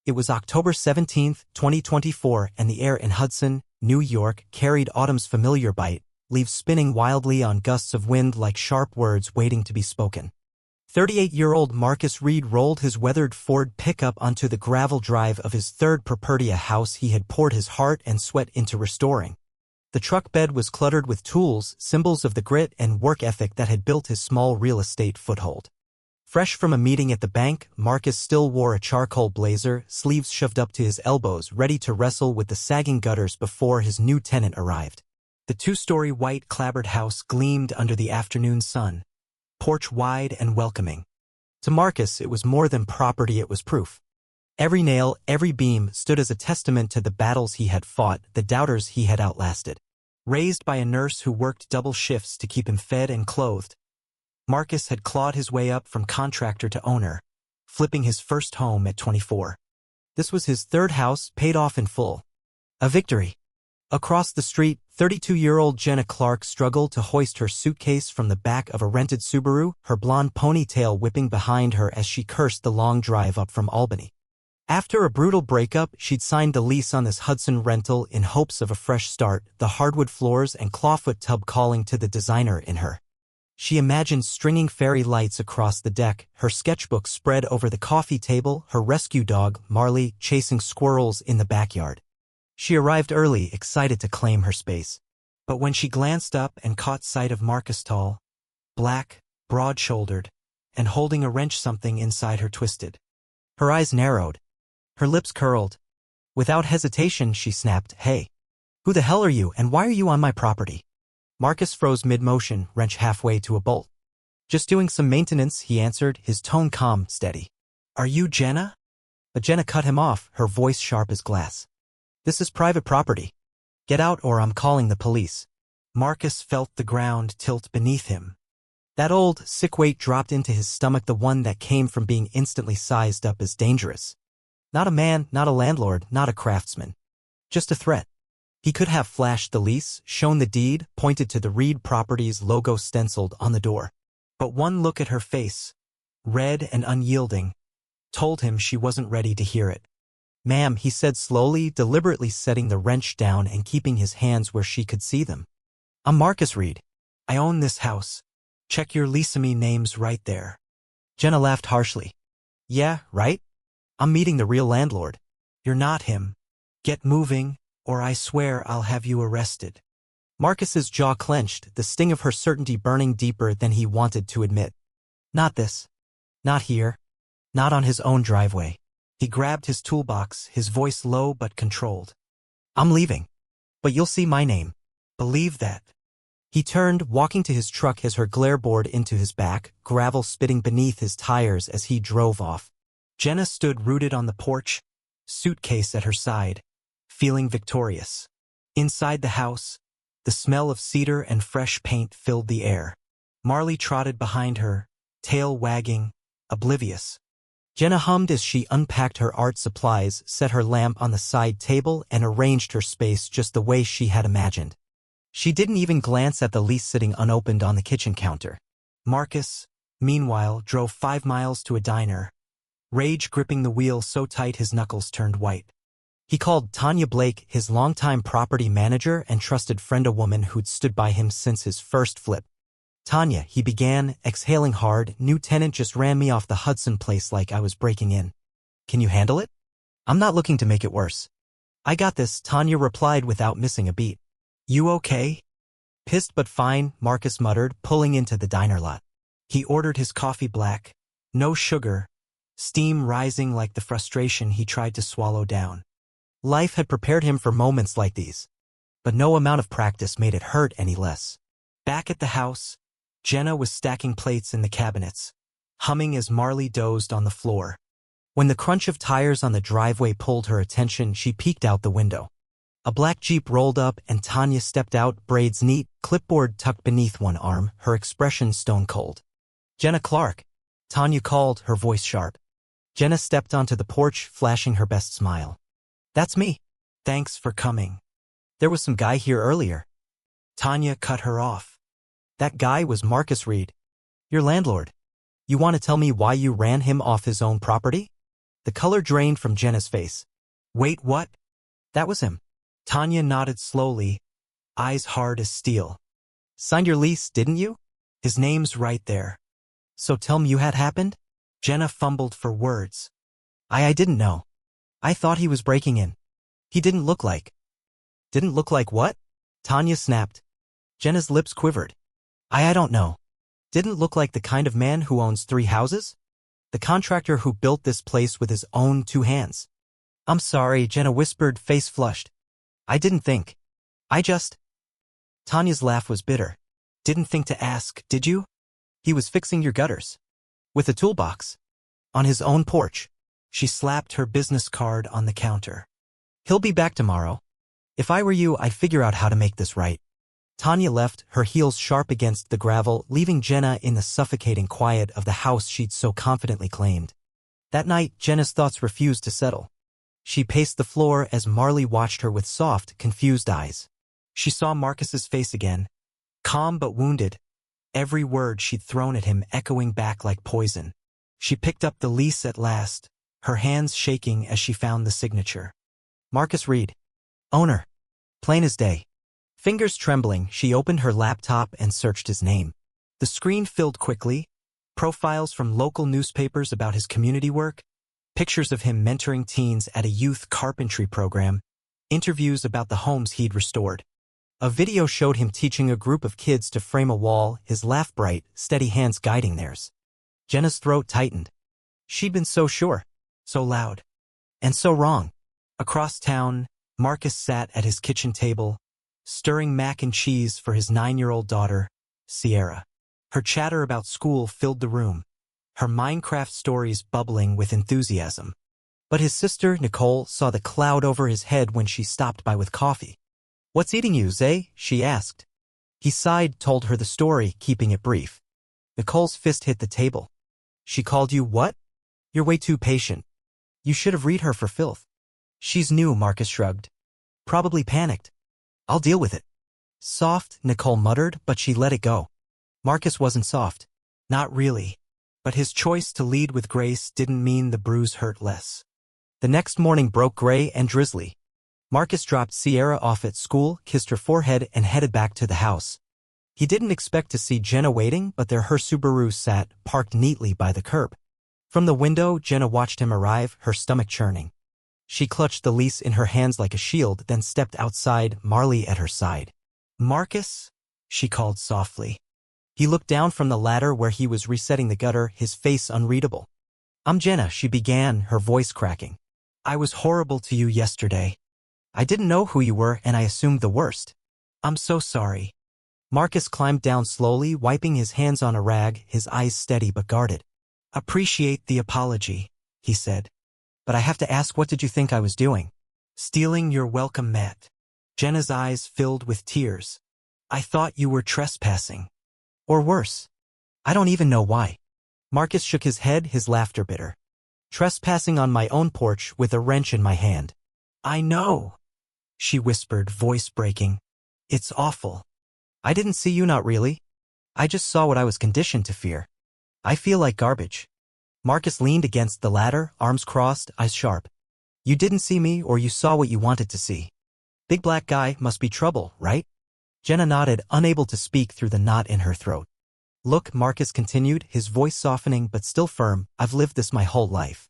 It was October 17, 2024, and the air in Hudson, New York, carried autumn's familiar bite, leaves spinning wildly on gusts of wind like sharp words waiting to be spoken. 38-year-old Marcus Reed rolled his weathered Ford pickup onto the gravel drive of his third property, a house he had poured his heart and sweat into restoring. The truck bed was cluttered with tools, symbols of the grit and work ethic that had built his small real estate foothold. Fresh from a meeting at the bank, Marcus still wore a charcoal blazer, sleeves shoved up to his elbows, ready to wrestle with the sagging gutters before his new tenant arrived. The two-story white clapboard house gleamed under the afternoon sun, porch wide and welcoming. To Marcus, it was more than property, it was proof. Every nail, every beam stood as a testament to the battles he had fought, the doubters he had outlasted. Raised by a nurse who worked double shifts to keep him fed and clothed, Marcus had clawed his way up from contractor to owner, flipping his first home at 24. This was his third house, paid off in full. A victory. Across the street, 32-year-old Jenna Clark struggled to hoist her suitcase from the back of a rented Subaru, her blonde ponytail whipping behind her as she cursed the long drive up from Albany. After a brutal breakup, she'd signed the lease on this Hudson rental in hopes of a fresh start, the hardwood floors and clawfoot tub calling to the designer in her. She imagined stringing fairy lights across the deck, her sketchbook spread over the coffee table, her rescue dog, Marley, chasing squirrels in the backyard. She arrived early, excited to claim her space. But when she glanced up and caught sight of Marcus, tall, black, broad-shouldered, and holding a wrench, something inside her twisted. Her eyes narrowed. Her lips curled. Without hesitation, she snapped, "Hey, who the hell are you and why are you on my property?" Marcus froze mid-motion, wrench halfway to a bolt. "Just doing some maintenance," he answered, his tone calm, steady. "Are you Jenna?" But Jenna cut him off, her voice sharp as glass. "This is private property. Get out or I'm calling the police." Marcus felt the ground tilt beneath him. That old, sick weight dropped into his stomach, the one that came from being instantly sized up as dangerous. Not a man, not a landlord, not a craftsman. Just a threat. He could have flashed the lease, shown the deed, pointed to the Reed Properties logo stenciled on the door. But one look at her face, red and unyielding, told him she wasn't ready to hear it. "Ma'am," he said slowly, deliberately setting the wrench down and keeping his hands where she could see them. "I'm Marcus Reed. I own this house. Check your lease-me names right there." Jenna laughed harshly. "Yeah, right? I'm meeting the real landlord. You're not him. Get moving, or I swear I'll have you arrested." Marcus's jaw clenched, the sting of her certainty burning deeper than he wanted to admit. Not this. Not here. Not on his own driveway. He grabbed his toolbox, his voice low but controlled. "I'm leaving. But you'll see my name. Believe that." He turned, walking to his truck as her glare bored into his back, gravel spitting beneath his tires as he drove off. Jenna stood rooted on the porch, suitcase at her side, feeling victorious. Inside the house, the smell of cedar and fresh paint filled the air. Marley trotted behind her, tail wagging, oblivious. Jenna hummed as she unpacked her art supplies, set her lamp on the side table, and arranged her space just the way she had imagined. She didn't even glance at the lease sitting unopened on the kitchen counter. Marcus, meanwhile, drove 5 miles to a diner, rage gripping the wheel so tight his knuckles turned white. He called Tanya Blake, his longtime property manager and trusted friend, a woman who'd stood by him since his first flip. "Tanya," he began, exhaling hard, "new tenant just ran me off the Hudson place like I was breaking in. Can you handle it? I'm not looking to make it worse." "I got this," Tanya replied without missing a beat. "You okay?" "Pissed but fine," Marcus muttered, pulling into the diner lot. He ordered his coffee black, no sugar, steam rising like the frustration he tried to swallow down. Life had prepared him for moments like these, but no amount of practice made it hurt any less. Back at the house, Jenna was stacking plates in the cabinets, humming as Marley dozed on the floor. When the crunch of tires on the driveway pulled her attention, she peeked out the window. A black Jeep rolled up and Tanya stepped out, braids neat, clipboard tucked beneath one arm, her expression stone cold. "Jenna Clark," Tanya called, her voice sharp. Jenna stepped onto the porch, flashing her best smile. "That's me. Thanks for coming. There was some guy here earlier." Tanya cut her off. "That guy was Marcus Reed, your landlord. You want to tell me why you ran him off his own property?" The color drained from Jenna's face. Wait, what? That was him. Tanya nodded slowly, eyes hard as steel. Signed your lease, didn't you? His name's right there. So tell me you had happened? Jenna fumbled for words. I didn't know. I thought he was breaking in. He didn't look like. Didn't look like what? Tanya snapped. Jenna's lips quivered. I don't know. Didn't look like the kind of man who owns 3 houses? The contractor who built this place with his own 2 hands. I'm sorry, Jenna whispered, face flushed. I didn't think. I just... Tanya's laugh was bitter. Didn't think to ask, did you? He was fixing your gutters. With a toolbox. On his own porch. She slapped her business card on the counter. He'll be back tomorrow. If I were you, I'd figure out how to make this right. Tanya left, her heels sharp against the gravel, leaving Jenna in the suffocating quiet of the house she'd so confidently claimed. That night, Jenna's thoughts refused to settle. She paced the floor as Marley watched her with soft, confused eyes. She saw Marcus's face again. Calm but wounded. Every word she'd thrown at him echoing back like poison. She picked up the lease at last, her hands shaking as she found the signature. Marcus Reed. Owner. Plain as day. Fingers trembling, she opened her laptop and searched his name. The screen filled quickly. Profiles from local newspapers about his community work. Pictures of him mentoring teens at a youth carpentry program. Interviews about the homes he'd restored. A video showed him teaching a group of kids to frame a wall, his laugh bright, steady hands guiding theirs. Jenna's throat tightened. She'd been so sure, so loud, and so wrong. Across town, Marcus sat at his kitchen table, stirring mac and cheese for his 9-year-old daughter, Sierra. Her chatter about school filled the room, her Minecraft stories bubbling with enthusiasm. But his sister, Nicole, saw the cloud over his head when she stopped by with coffee. What's eating you, Zay? She asked. He sighed, told her the story, keeping it brief. Nicole's fist hit the table. She called you what? You're way too patient. You should have read her for filth. She's new, Marcus shrugged. Probably panicked. I'll deal with it. Soft, Nicole muttered, but she let it go. Marcus wasn't soft. Not really. But his choice to lead with grace didn't mean the bruise hurt less. The next morning broke gray and drizzly. Marcus dropped Sierra off at school, kissed her forehead, and headed back to the house. He didn't expect to see Jenna waiting, but there her Subaru sat, parked neatly by the curb. From the window, Jenna watched him arrive, her stomach churning. She clutched the lease in her hands like a shield, then stepped outside, Marley at her side. Marcus? She called softly. He looked down from the ladder where he was resetting the gutter, his face unreadable. I'm Jenna, she began, her voice cracking. I was horrible to you yesterday. I didn't know who you were and I assumed the worst. I'm so sorry. Marcus climbed down slowly, wiping his hands on a rag, his eyes steady but guarded. Appreciate the apology, he said. But I have to ask, what did you think I was doing? Stealing your welcome mat. Jenna's eyes filled with tears. I thought you were trespassing. Or worse. I don't even know why. Marcus shook his head, his laughter bitter. Trespassing on my own porch with a wrench in my hand. I know, she whispered, voice breaking. It's awful. I didn't see you, not really. I just saw what I was conditioned to fear. I feel like garbage. Marcus leaned against the ladder, arms crossed, eyes sharp. You didn't see me, or you saw what you wanted to see. Big black guy, must be trouble, right? Jenna nodded, unable to speak through the knot in her throat. Look, Marcus continued, his voice softening but still firm, I've lived this my whole life.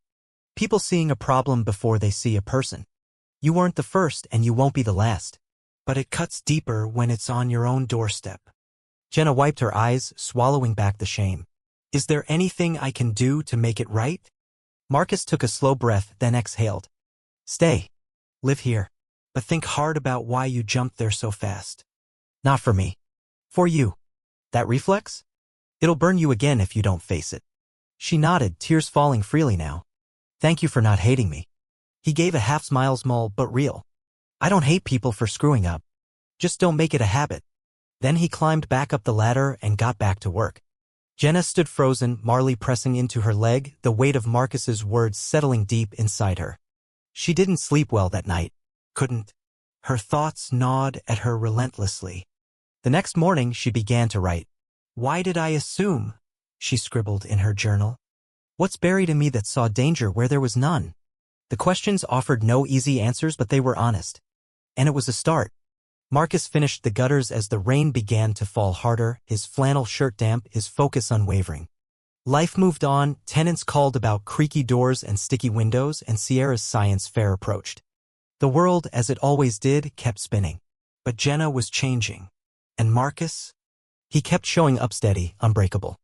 People seeing a problem before they see a person. You weren't the first and you won't be the last. But it cuts deeper when it's on your own doorstep. Jenna wiped her eyes, swallowing back the shame. Is there anything I can do to make it right? Marcus took a slow breath, then exhaled. Stay. Live here. But think hard about why you jumped there so fast. Not for me. For you. That reflex? It'll burn you again if you don't face it. She nodded, tears falling freely now. Thank you for not hating me. He gave a half smile, small but real. I don't hate people for screwing up. Just don't make it a habit. Then he climbed back up the ladder and got back to work. Jenna stood frozen, Marley pressing into her leg, the weight of Marcus's words settling deep inside her. She didn't sleep well that night. Couldn't. Her thoughts gnawed at her relentlessly. The next morning she began to write. Why did I assume? She scribbled in her journal. What's buried in me that saw danger where there was none? The questions offered no easy answers, but they were honest. And it was a start. Marcus finished the gutters as the rain began to fall harder, his flannel shirt damp, his focus unwavering. Life moved on, tenants called about creaky doors and sticky windows, and Sierra's science fair approached. The world, as it always did, kept spinning. But Jenna was changing. And Marcus? He kept showing up steady, unbreakable.